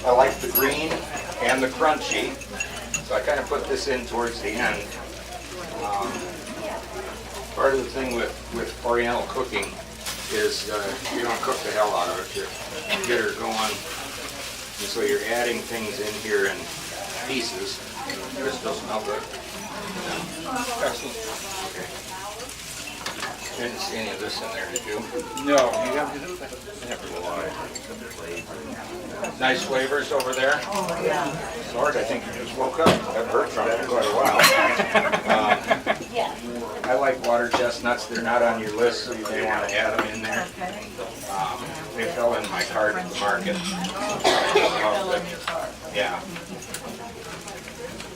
I like the green and the crunchy, so I kind of put this in towards the end. Part of the thing with Oriental cooking is you don't cook the hell out of it. You get her going, and so you're adding things in here in pieces. This doesn't smell good. Excellent. Okay. Didn't see any of this in there, did you? No, you have never lie. Nice flavors over there. Oh, yeah. Lord, I think you just woke up. I've heard from it in quite a while. Yeah. I like water chestnuts. They're not on your list, so you may want to add them in there. Okay. They fell in my cart at the market. Yeah.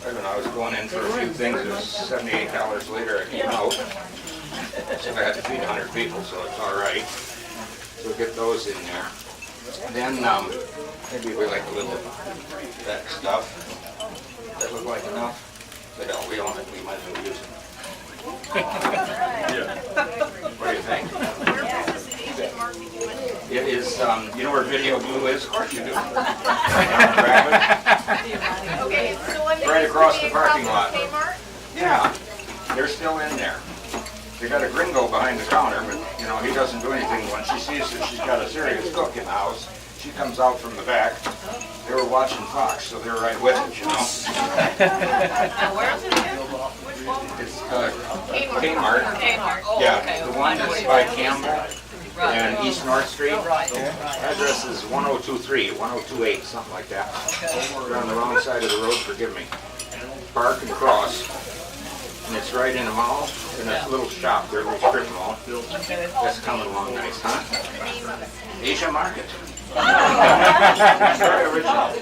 I don't know, I was going in for a few things. It was $78 later. I came out. So I had to feed 100 people, so it's all right. So get those in there. Then maybe we like a little of that stuff. That look like enough? But no, we own it. We might as well use it. What do you think? It is, you know where Video Glue is? Of course you do. Grab Okay, so when it. Right across the parking lot. Kmart? Yeah, they're still in there. They got a gringo behind the counter, but you know, he doesn't do anything. When she sees that she's got a serious cook in the house, she comes out from the back. They were watching Fox, so they're right with it, you know. Where is it again? Which one? It's Kmart. Kmart. Kmart. Oh, Yeah, okay. the one that's by Campbell and East North Street. Address is 1023, 1028, something like that. We're on the wrong side of the road, forgive me. Park and cross. And it's right in a mall, in a little shop, their little strip mall. That's coming along nice, huh? Asia Market. Very original.